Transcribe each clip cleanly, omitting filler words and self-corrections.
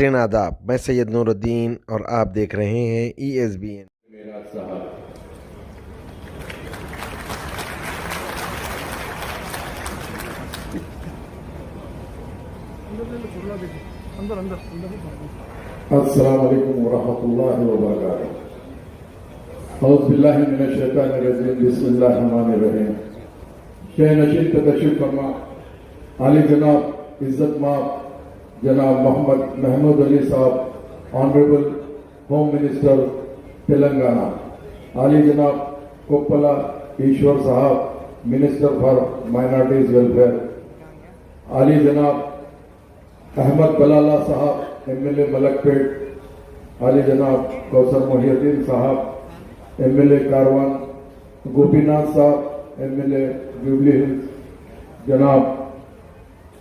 नाज़रीन आदाब, मैं सैयद नूरुद्दीन और आप देख रहे हैं ESBN। अस्सलाम वालेकुम वरहमतुल्लाहि वबरकातुहू। औज़ु बिल्लाहि मिनश शैतानिर रजीम, बिस्मिल्लाहिर रहमानिर रहीम। शह नशीन तशरीफ फरमा आली जनाब इज्जत माब जनाब मोहम्मद महमूद अली साहब, ऑनरेबल होम मिनिस्टर तेलंगाना, आली जनाब कोप्पला ईश्वर साहब, मिनिस्टर फॉर माइनॉरिटीज वेलफेयर, आली जनाब अहमद बलाला साहब, MLA मलकपेट, आली जनाब कौसर मोहिउद्दीन साहब, MLA कारवान, गोपीनाथ साहब, MLA जुबली हिल्स, जनाब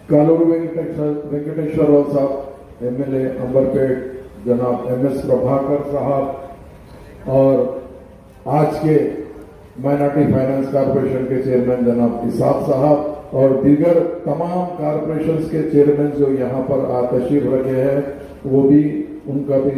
कालूरू वेंकटेश्वर राव साहब, MLA अंबरपेट, जनाब MS प्रभाकर साहब, और आज के माइनॉरिटी फाइनेंस कॉरपोरेशन के चेयरमैन जनाब इसाक साहब और दीगर तमाम कॉरपोरेशंस के चेयरमैन जो यहाँ पर तशरीफ रखे हैं, वो भी उनका भी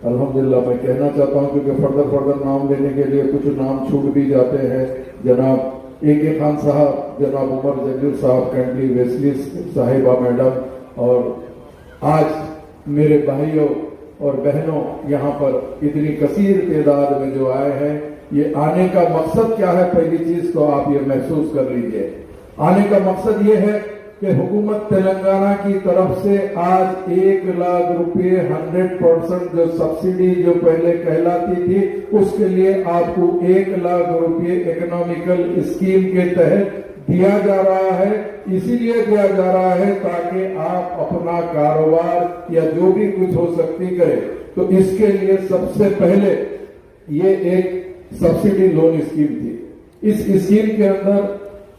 अल्हम्दुलिल्लाह मैं कहना चाहता हूँ, क्योंकि फर्दर नाम लेने के लिए कुछ नाम छूट भी जाते हैं। जनाब AK खान साहब, जनाब उमर जंगीर साहब, कैंडली वेस्ली साहिबा मैडम, और आज मेरे भाइयों और बहनों यहाँ पर इतनी कसीर तादाद में जो आए हैं, ये आने का मकसद क्या है, पहली चीज तो आप ये महसूस कर लीजिए। आने का मकसद ये है कि हुकूमत तेलंगाना की तरफ से आज 1 लाख रुपए 100% जो सब्सिडी जो पहले कहलाती थी, उसके लिए आपको 1 लाख रुपए इकोनॉमिकल स्कीम के तहत दिया जा रहा है। इसीलिए दिया जा रहा है ताकि आप अपना कारोबार या जो भी कुछ हो सकती करें। तो इसके लिए सबसे पहले ये एक सब्सिडी लोन स्कीम थी। इस स्कीम के अंदर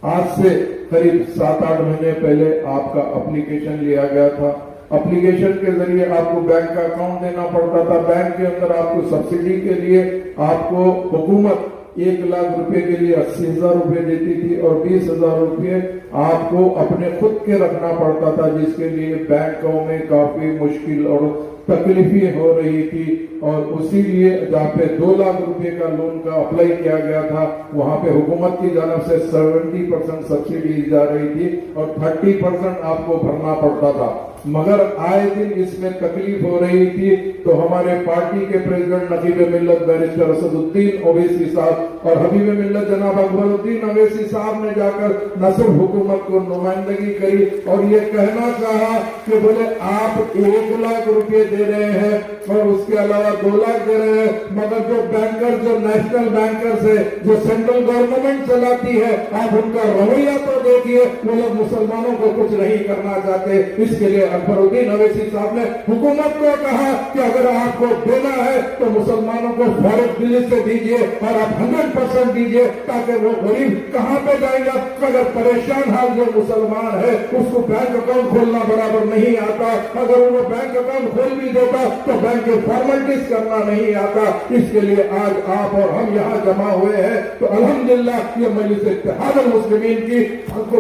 आज से करीब 7-8 महीने पहले आपका एप्लीकेशन लिया गया था। एप्लीकेशन के जरिए आपको बैंक का अकाउंट देना पड़ता था। बैंक के अंदर आपको सब्सिडी के लिए आपको हुकूमत 1 लाख रुपए के लिए 80,000 रुपए देती थी और 20,000 रुपए आपको अपने खुद के रखना पड़ता था, जिसके लिए बैंकों में काफी मुश्किल और तकलीफें हो रही थी। और उसी लिए जहाँ पे 2 लाख रुपए का लोन का अप्लाई किया गया था, वहां पे हुकूमत की जानब से 70% सब्सिडी जा रही थी और 30% आपको भरना पड़ता था। मगर आए दिन इसमें तकलीफ हो रही थी, तो हमारे पार्टी के प्रेसिडेंट नकीब मिल्लत बैरिस्टर असदुद्दीन ओवैसी साहब और हबीब मिल्लत जनाब अकबरुद्दीन ओवैसी साहब ने जाकर न सिर्फ हुकूमत को नुमाइंदगी करी और ये कहना चाहा कि बोले आप 1 लाख रुपए दे रहे हैं और उसके अलावा 2 लाख दे रहे हैं, मगर जो बैंकर जो नेशनल बैंकर्स है, जो सेंट्रल गवर्नमेंट चलाती है, आप उनका रवैया तो देखिए, वो लोग मुसलमानों को कुछ नहीं करना चाहते। इसके लिए अकबरुद्दीन ओवैसी साहब ने हुकूमत को कहा कि अगर आपको देना है तो मुसलमानों को फौरन दिल्ली से दीजिए और आप 100% दीजिए, ताकि वो गरीब कहाँ पे जाएगा। अगर परेशान हाल जो मुसलमान है उसको बैंक अकाउंट खोलना बराबर नहीं आता, अगर वो बैंक अकाउंट खोल भी देता तो बैंक के फॉर्मेलिटीज करना नहीं आता। इसके लिए आज आप और हम यहाँ जमा हुए हैं, तो अल्हम्दुलिल्लाह ये मजलिस इत्तेहाद मुस्लिमीन की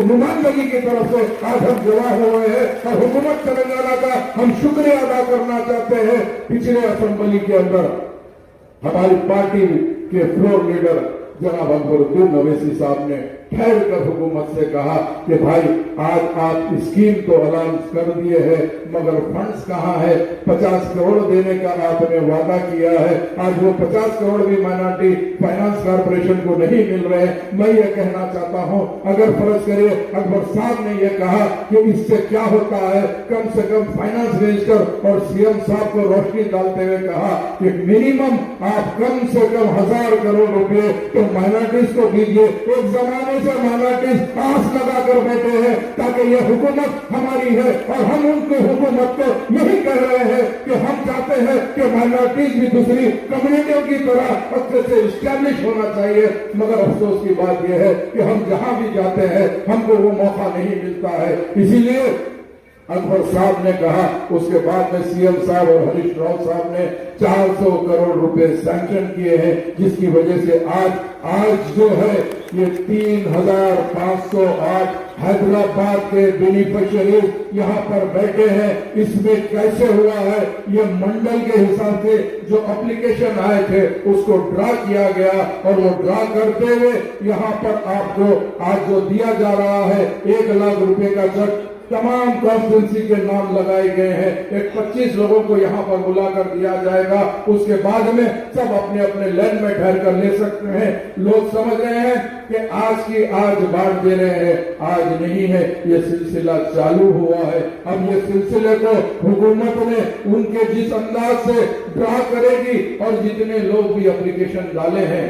नुमाइंदगी की तरफ से आज हम जमा हुए हैं और हुकूमत तेलंगाना का हम शुक्रिया अदा करना चाहते हैं। पिछले असेंबली के अंदर हमारी पार्टी के फ्लोर लीडर जनाब अकबरुद्दीन ओवैसी साहब ने ठहर कर हुकूमत से कहा कि भाई आज आप स्कीम तो अनाउंस कर दिए हैं, मगर फंड्स कहाँ है? 50 करोड़ देने का आपने वादा किया है, आज वो 50 करोड़ भी माइनॉरिटी फाइनेंस कॉर्पोरेशन को नहीं मिल रहे। मैं ये कहना चाहता हूँ, अगर फर्ज करिए अकबर साहब ने ये कहा कि इससे क्या होता है, कम से कम फाइनेंस मिनिस्टर और CM साहब को रोशनी डालते हुए कहा कि मिनिमम आप कम से कम 1000 करोड़ रुपए तो माइनॉरिटीज को दीजिए। एक जमाने से माइनॉरिटीज आस लगा कर बैठे हैं ताकि ये हुकूमत हमारी है और हम उनकी हुकूमत को यही कह रहे हैं कि हम चाहते हैं कि माइनॉरिटीज भी दूसरी कम्युनिटियों की तरह अच्छे से इस्टेब्लिश होना चाहिए। मगर अफसोस की बात यह है कि हम जहां भी जाते हैं हमको वो मौका नहीं मिलता है। इसीलिए अकबर साहब ने कहा, उसके बाद में सीएम साहब और हरीश राव साहब ने 400 करोड़ रुपए सैंक्शन किए हैं, जिसकी वजह से आज जो है ये 3,508 हैदराबाद के बेनिफिशियरीज यहाँ पर बैठे हैं। इसमें कैसे हुआ है, ये मंडल के हिसाब से जो एप्लीकेशन आए थे उसको ड्रा किया गया और वो ड्रा करते हुए यहाँ पर आपको आज जो दिया जा रहा है 1 लाख रुपए का चेक तमाम कॉन्स्टिट्यूंसी के नाम लगाए गए हैं। एक 25 लोगों को यहाँ पर बुलाकर दिया जाएगा। उसके बाद में सब अपने अपने लैंड में ठहर कर ले सकते हैं। लोग समझ रहे हैं कि आज की आज बांट दे रहे हैं, आज नहीं है, ये सिलसिला चालू हुआ है। अब ये सिलसिले को हुकूमत ने उनके जिस अंदाज से ड्रा करेगी और जितने लोग भी एप्लीकेशन डाले हैं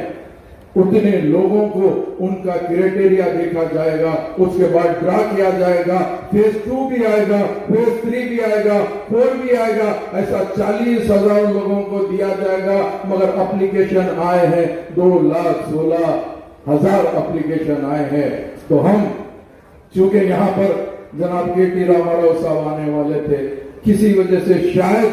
उतने लोगों को उनका क्राइटेरिया देखा जाएगा, उसके बाद ड्रा किया जाएगा। फेज 2 भी आएगा, फेज 3 भी आएगा, 4 भी आएगा, ऐसा 40,000 लोगों को दिया जाएगा। मगर एप्लीकेशन आए हैं 2,16,000 एप्लीकेशन आए हैं। तो हम चूंकि यहाँ पर जनाब के.टी. रामाराव साहब आने वाले थे, किसी वजह से शायद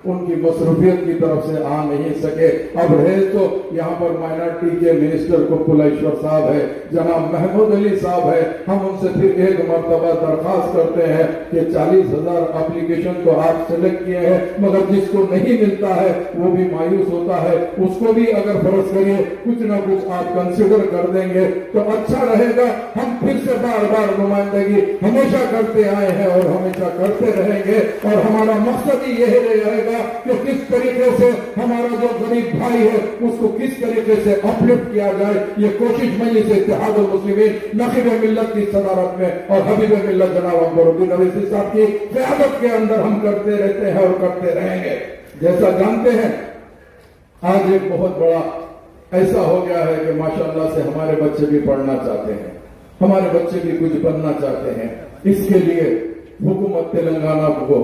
उनकी मसरूफियत की तरफ से आ नहीं सके। अब रहे तो यहाँ पर माइनॉरिटी के मिनिस्टर कुपलेश्वर साहब है, जनाब महमूद अली साहब है। हम उनसे फिर एक मरतबा दरखास्त करते हैं कि 40,000 एप्लीकेशन तो आप सेलेक्ट किए हैं, मगर जिसको नहीं मिलता है वो भी मायूस होता है। उसको भी अगर फर्ज करिए कुछ ना कुछ आप कंसिडर कर देंगे तो अच्छा रहेगा। हम फिर से बार बार नुमाइंदगी हमेशा करते आए हैं और हमेशा करते रहेंगे और हमारा मकसद ही यही रहेगा कि किस तरीके से हमारा जो गरीब भाई है उसको किस तरीके से अपलिफ्ट किया जाए। ये कोशिश मजलिस इत्तेहादुल मुस्लिमीन नखीब मिल्लत की सदारत में और हबीब मिल्लत जनाब अकबरुद्दीन अवैसी साहब की क़यादत के अंदर हम करते रहते हैं और करते रहेंगे। जैसा जानते हैं आज एक बहुत बड़ा ऐसा हो गया है कि माशाअल्लाह से हमारे बच्चे भी पढ़ना चाहते हैं, हमारे बच्चे भी कुछ बनना चाहते हैं। इसके लिए हुकूमत तेलंगाना को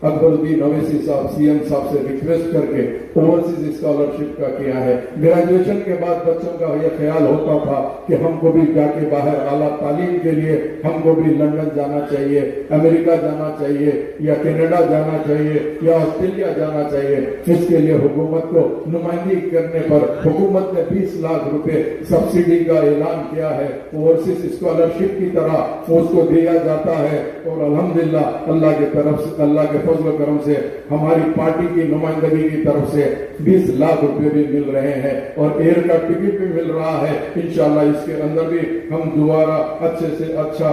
अकबरुद्दीन अवैसी साहब सीएम साहब से रिक्वेस्ट करके ओवरसीज स्कॉलरशिप का किया है। ग्रेजुएशन के बाद बच्चों का यह ख्याल होता था कि हमको भी जाके बाहर आला तालीम के लिए हमको भी लंदन जाना चाहिए, अमेरिका जाना चाहिए या कनाडा जाना चाहिए या ऑस्ट्रेलिया जाना चाहिए। इसके लिए हुकूमत को नुमाइंदगी करने पर हुकूमत ने 20 लाख रुपए सब्सिडी का ऐलान किया है। ओवरसीज स्कॉलरशिप की तरह उसको दिया जाता है और अल्हम्दुलिल्लाह अल्लाह के तरफ से, अल्लाह के फजल करम से हमारी पार्टी की नुमाइंदगी की तरफ से 20 लाख रुपए भी मिल रहे हैं और एयर का टिकट भी मिल रहा है। इंशाल्लाह इसके अंदर भी हम दोबारा अच्छे से अच्छा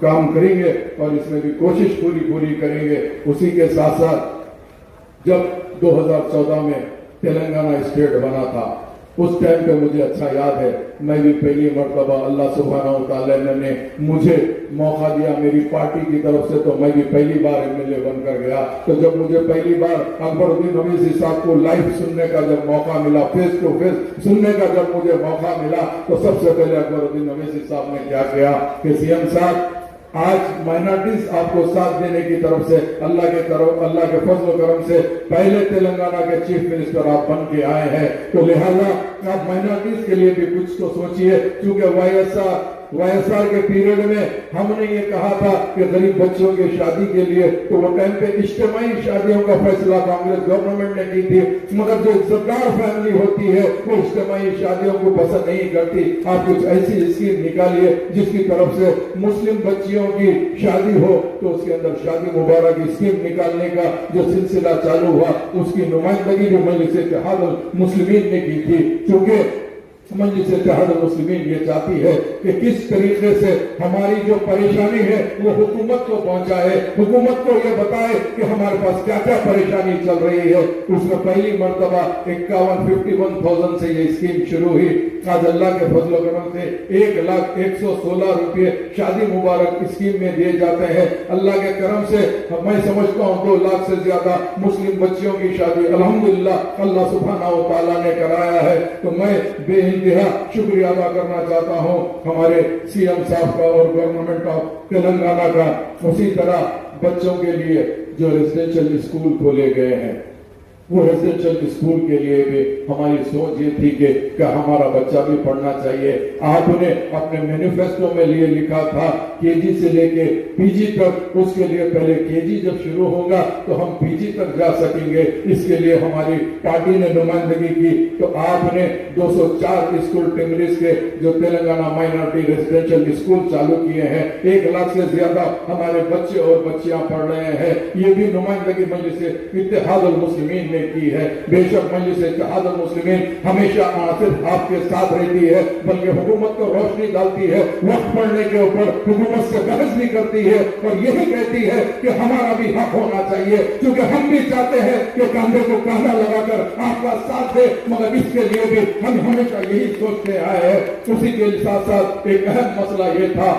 काम करेंगे और इसमें भी कोशिश पूरी करेंगे। उसी के साथ साथ जब 2014 में तेलंगाना स्टेट बना था उस टाइम पे मुझे अच्छा याद है, मैं भी पहली मरतबा अल्लाह सुब्हानहू व तआला ने मुझे मौका दिया मेरी पार्टी की तरफ से, तो मैं भी पहली बार एमएलए बनकर गया। तो जब मुझे पहली बार अकबरुद्दीन अवैसी साहब को लाइव सुनने का जब मौका मिला, फेस टू फेस सुनने का जब मुझे मौका मिला, तो सबसे पहले अकबरुद्दीन अवैसी साहब ने क्या किया कि सीएम साहब आज माइनॉरिटीज आपको साथ देने की तरफ से अल्लाह के फजल करम से पहले तेलंगाना के चीफ मिनिस्टर आप बन के आए हैं, तो लिहाजा आप माइनॉरिटीज के लिए भी कुछ तो सोचिए। क्योंकि वाईएसआर के पीरियड में हमने ये कहा था कि गरीब बच्चों की शादी के लिए, तो वो टाइम पे इज्तिमाई शादियों का फैसला कांग्रेस गवर्नमेंट ने की थी, मगर जो इज्जतदार फैमिली होती है वो इज्तिमाई शादियों को पसंद नहीं करती। आप कुछ ऐसी स्कीम निकालिए जिसकी तरफ से मुस्लिम बच्चियों की शादी हो तो उसके अंदर शादी मुबारक की स्कीम निकालने का जो सिलसिला चालू हुआ, उसकी नुमाइंदगी जो मजलिस इत्तेहादुल मुस्लिमीन ने की थी। क्योंकि मजलिस इत्तेहादुल मुस्लिमीन ये चाहती है कि किस तरीके से हमारी जो परेशानी है वो हुकूमत को पहुंचाए, हुकूमत को ये बताए कि हमारे पास क्या क्या परेशानी चल रही है। उसमें पहली मरतबा 51,000 से ये स्कीम शुरू हुई। आज अल्लाह के फजल करम से 1,01,16 रुपये शादी मुबारक स्कीम में दिए जाते हैं। अल्लाह के करम से मैं समझता हूँ 2 लाख से ज्यादा मुस्लिम बच्चियों की शादी अल्हम्दुलिल्लाह अल्लाह सुब्हानहू व तआला ने कराया है। तो मैं बेइंतहा शुक्रिया अदा करना चाहता हूँ हमारे सीएम साहब का और गवर्नमेंट ऑफ तेलंगाना का। उसी तरह बच्चों के लिए जो रेजिडेंशियल स्कूल खोले गए हैं, وہ ریزیڈینشل اسکول کے لیے بھی ہماری سوچ یہ تھی کہ ہمارا بچہ بھی پڑھنا چاہیے. آپ نے اپنے مینیفیسٹو میں لیے لکھا تھا کے جی سے لے کے پی جی تک، اس کے لیے پہلے کے جی جب شروع ہوگا تو ہم پی جی تک جا سکیں گے. اس کے لیے ہماری پارٹی نے نمائندگی کی تو آپ نے 204 اسکول ٹیمریز کے جو تلنگانہ مائنورٹی ریزیڈینشل اسکول چالو کیے ہیں، 1 لاکھ سے زیادہ ہمارے بچے اور بچیاں پڑھ رہے ہیں. یہ بھی نمائندگی مجلس اتحاد المسلمین نے کی ہے. بے شک مجلس اتحاد المسلمین ہمیشہ صرف آپ کے ساتھ رہتی ہے بلکہ حکومت کو روشنی ڈالتی ہے، وقت پڑھنے کے اوپر حکومت سے بحث بھی کرتی ہے اور یہی کہتی ہے کہ ہمارا بھی حق ہونا چاہیے، کیونکہ ہم بھی چاہتے ہیں کہ کاندھے کو کاندھا لگا کر آپ کا ساتھ دے، مگر اس کے لیے بھی ہم ہمیشہ یہی سوچتے آئے ہیں. اسی کے ساتھ ساتھ ایک اہم مسئلہ یہ تھا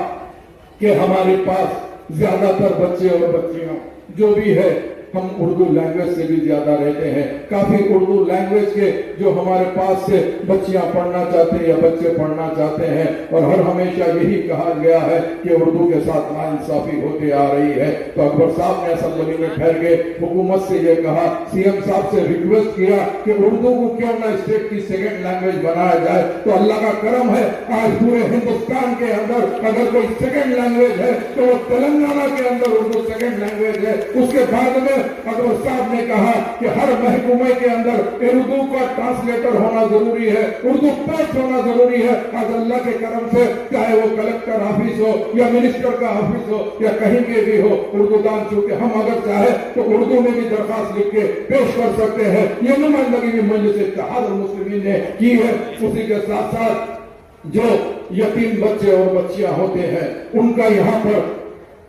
کہ ہمارے پاس زیادہ تر بچے اور بچیاں جو بھی ہے ہم اردو لینگویج سے بھی زیادہ رہتے ہیں. کافی اردو لینگویج کے جو ہمارے پاس سے بچیاں پڑھنا چاہتے ہیں یا بچے پڑھنا چاہتے ہیں، اور ہر ہمیشہ یہی کہا گیا ہے کہ اردو کے ساتھ ناانصافی ہوتی آ رہی ہے. تو اکبر صاحب نے اسمبلی میں ٹھہر کے حکومت سے یہ کہا، سی ایم صاحب سے ریکویسٹ کیا کہ اردو کو کیوں نہ اسٹیٹ کی سیکنڈ لینگویج بنایا جائے. تو اللہ کا کرم ہے آج پورے ہندوستان کے اندر اگر کوئی سیکنڈ لینگویج ہے تو وہ تلنگانہ کے اندر اردو سیکنڈ لینگویج ہے. اس کے بعد میں اکبر صاحب نے کہا کہ ہر محکمے کے اندر اردو کا ٹرانسلیٹر ہونا ضروری ہے، اردو پوسٹ ہونا ضروری ہے. آج اللہ کے کرم سے چاہے وہ کلکٹر آفس ہو یا منسٹر کا آفس ہو یا کہیں کے بھی ہو، اردو دان چونکہ ہم اگر چاہے تو اردو میں بھی درخواست لکھ کے پیش کر سکتے ہیں. یہ نمائندگی بھی مجلس اتحاد المسلمین نے کی ہے. اسی کے ساتھ ساتھ جو یتیم بچے اور بچیاں ہوتے ہیں ان کا یہاں پر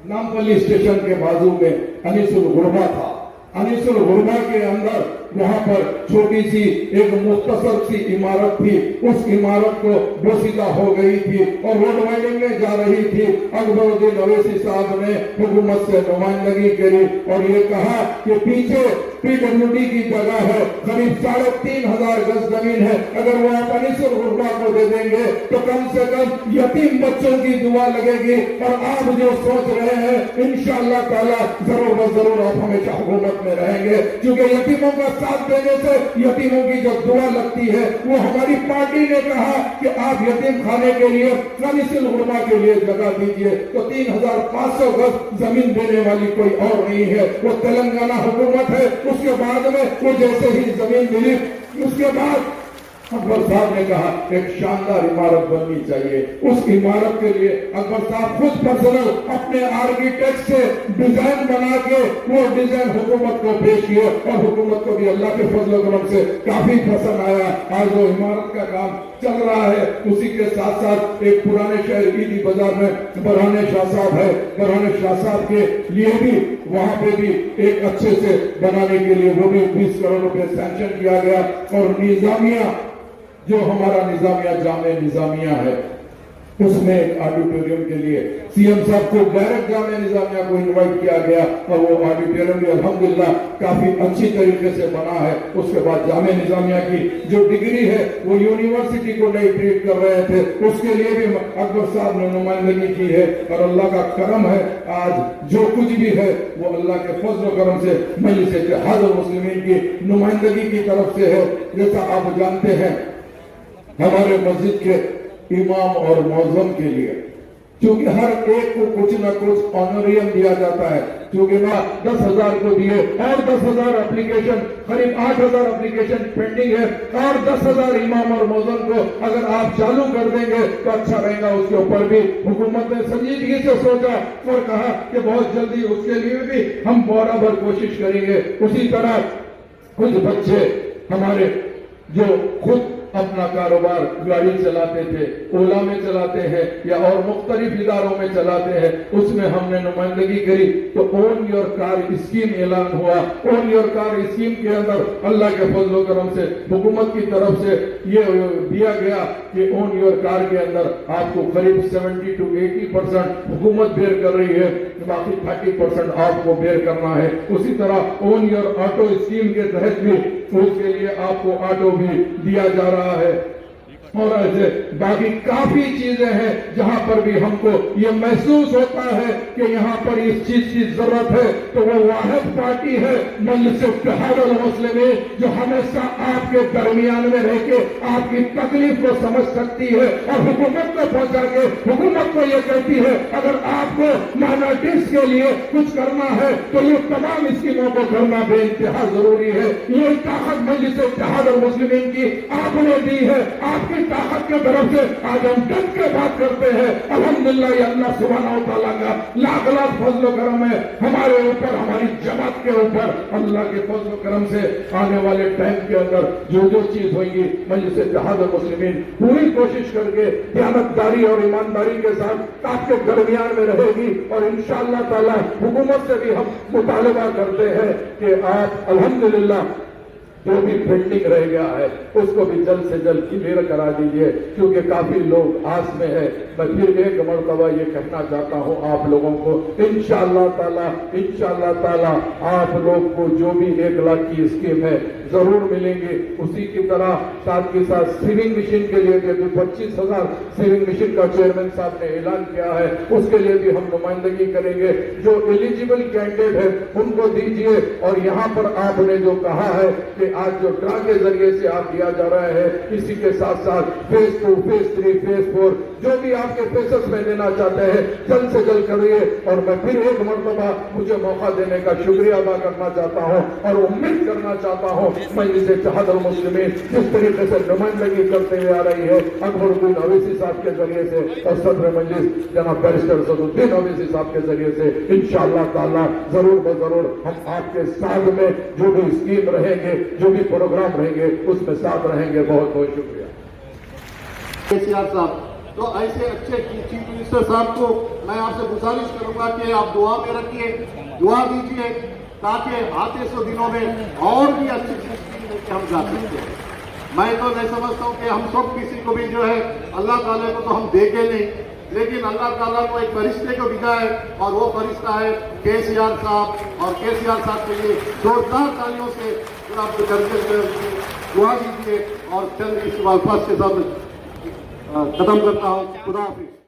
نامپلی اسٹیشن کے بازو میں انیس الغربا تھا. انیس الغربا کے اندر وہاں پر چھوٹی سی ایک مختصر سی عمارت تھی، اس عمارت کو بوسیدہ ہو گئی تھی اور روڈ وائڈنگ میں جا رہی تھی. اکبر الدین اویسی صاحب نے حکومت سے نمائندگی کری اور یہ کہا کہ پیچھے پی ڈبلیو ڈی کی جگہ ہے، قریب 3,500 گز زمین ہے، اگر وہ آپ انیس الغربا کو دے دیں گے تو کم سے کم یتیم بچوں کی دعا لگے گی. اور آپ جو سوچ رہے ہیں انشاءاللہ تعالی ضرور ضرور آپ ہمیشہ حکومت میں رہیں گے، کیونکہ یتیموں کا ساتھ دینے سے یتیموں کی جو دعا لگتی ہے وہ ہماری پارٹی نے کہا کہ آپ یتیم خانے کے لیے انیس الغربا کے لیے جگہ دیجیے. تو 3,500 گز زمین دینے والی کوئی اور نہیں ہے، وہ تلنگانہ حکومت ہے. اس کے بعد میں وہ جیسے ہی زمین ملی اس کے بعد اکبر صاحب نے کہا ایک شاندار عمارت بننی چاہیے. اس عمارت کے لیے اکبر صاحب خود پرسنل اپنے آرکیٹیکٹ سے ڈیزائن بنا کے وہ ڈیزائن حکومت کو پیش کیے اور حکومت کو بھی اللہ کے فضل و کرم سے کافی پسند آیا. آج وہ عمارت کا کام چل رہا ہے. اسی کے ساتھ ساتھ ایک پرانے شہر عیدی بازار میں برہان شاہ صاحب ہے، برہان شاہ صاحب کے لیے بھی وہاں پہ بھی ایک اچھے سے بنانے کے لیے وہ بھی 20 کروڑ روپے سینکشن کیا گیا. اور نظامیہ جو ہمارا نظامیہ جامع نظامیہ ہے اس میں ایک آڈیٹوریم کے لیے سی ایم صاحب کو ڈائریکٹ جامع نظامیہ کو انوائٹ کیا گیا اور وہ آڈیٹوریم بھی الحمدللہ کافی اچھی طریقے سے بنا ہے. اس کے بعد جامع نظامیہ کی جو ڈگری ہے وہ یونیورسٹی کو نہیں ٹریٹ کر رہے تھے، اس کے لیے بھی اکبر صاحب نے نمائندگی کی ہے. اور اللہ کا کرم ہے آج جو کچھ بھی ہے وہ اللہ کے فضل و کرم سے مجلس اتحاد المسلمین کی نمائندگی کی طرف سے ہے. جیسا آپ جانتے ہیں ہمارے مسجد کے امام اور معظم کے لیے کیونکہ ہر ایک کو کچھ نہ کچھ آنریم دیا جاتا ہے، کیونکہ نہ 10,000 کو دیے اور 10,000 اپلیکیشن، قریب 8,000 اپلیکیشن پینڈنگ ہے اور 10,000 امام اور معظم کو اگر آپ چالو کر دیں گے تو اچھا رہے گا. اس کے اوپر بھی حکومت نے سنجیدگی سے سوچا اور کہا کہ بہت جلدی اس کے لیے بھی ہم برابر کوشش کریں گے. اسی طرح کچھ بچے ہمارے جو خود اپنا کاروبار گاڑی چلاتے تھے، اولا میں چلاتے ہیں یا اور مختلف اداروں میں چلاتے ہیں، اس میں ہم نے نمائندگی کری تو اون یور کار اسکیم اعلان ہوا. اون یور کار اسکیم کے اندر اللہ کے فضل و کرم سے حکومت کی طرف سے یہ دیا گیا کہ اون یور کار کے اندر آپ کو قریب 70 to 80% حکومت بیئر کر رہی ہے، باقی 30% آپ کو بیئر کرنا ہے. اسی طرح اون یور آٹو اسکیم کے تحت بھی اس کے لیے آپ کو آٹو بھی دیا جا رہا ہے. اور ایسے باقی کافی چیزیں ہیں جہاں پر بھی ہم کو یہ محسوس ہوتا ہے کہ یہاں پر اس چیز کی ضرورت ہے تو وہ واحد پارٹی ہے مجلس اتحاد المسلمین جو ہمیشہ آپ کے درمیان میں رہ کے آپ کی تکلیف کو سمجھ سکتی ہے اور حکومت کو پہنچا کے حکومت کو یہ کہتی ہے اگر آپ کو مائنورٹیز کے لیے کچھ کرنا ہے تو یہ تمام اسکیموں کو کرنا بے انتہا ضروری ہے. یہ طاقت مجلس اتحاد المسلمین کی آپ نے دی ہے. آپ کی طاقت کے طرف سے آج ہم ڈٹ کے بات کرتے ہیں. الحمدللہ یہ اللہ سبحانہ و تعالیٰ کا لاکھ لاکھ فضل و کرم ہے ہمارے اوپر, ہماری جماعت کے اوپر. اللہ کے فضل و کرم سے آنے والے ٹائم کے اندر جو چیز ہوئی گی مجلس اتحاد المسلمین پوری کوشش کر کے دیانتداری اور ایمانداری کے ساتھ آپ کے درمیان میں رہے گی. اور انشاءاللہ تعالی حکومت سے بھی ہم مطالبہ کرتے ہیں کہ آپ الحمدللہ جو بھی پینڈنگ رہ گیا ہے اس کو بھی جلد سے جلد کلیئر کرا دیجئے کیونکہ کافی لوگ آس میں ہے. میں پھر ایک مرتبہ یہ کہنا چاہتا ہوں آپ لوگوں کو انشاءاللہ تعالی آپ لوگ کو جو بھی 1 لاکھ کی اسکیم ہے ضرور ملیں گے. اسی کی طرح ساتھ کے ساتھ سیونگ مشین کے لیے جو 25,000 سیونگ مشین کا چیئرمین صاحب نے اعلان کیا ہے اس کے لیے بھی ہم نمائندگی کریں گے. جو ایلیجیبل کینڈیڈیٹ ہے ان کو دیجئے. اور یہاں پر آپ نے جو کہا ہے کہ آج جو ڈرا کے ذریعے سے آپ دیا جا رہا ہے اسی کے ساتھ ساتھ فیز 2 فیز 3 فیز 4 جو بھی آپ کے فیسز میں دینا چاہتے ہیں جلد سے جلد کریے. اور میں پھر ایک مرتبہ مجھے موقع دینے کا شکریہ ادا کرنا چاہتا ہوں اور امید کرنا چاہتا ہوں مجلس اتحاد المسلمین جس طریقے سے نمائندگی کرتے ہوئے آ رہی ہے اکبر الدین اویسی صاحب کے ذریعے سے اور صدر مجلس جناب بیرسٹر صدر الدین اویسی صاحب کے ذریعے سے انشاءاللہ تعالی ضرور بضرور ہم آپ کے ساتھ میں جو بھی اسکیم رہیں گے جو بھی پروگرام رہیں گے اس میں ساتھ رہیں گے. بہت بہت شکریہ. KCR صاحب تو ایسے اچھے چیف منسٹر صاحب کو میں آپ سے گزارش کروں گا کہ آپ دعا میں رکھیے, دعا دیجیے تاکہ آتے سو دنوں میں اور بھی اچھی اسکیم لے کے ہم جا سکتے ہیں. میں تو نہیں سمجھتا ہوں کہ ہم سب کسی کو بھی جو ہے اللہ تعالیٰ کو تو ہم دیکھے نہیں لیکن اللہ تعالیٰ کو ایک فرشتے کو بھیجا ہے اور وہ فرشتہ ہے KCR صاحب. اور KCR صاحب کے لیے زوردار تالیوں سے آپ دعا دیجیے اور چند اس الفاظ کے ساتھ ختم کرتا ہوں. خدا حافظ.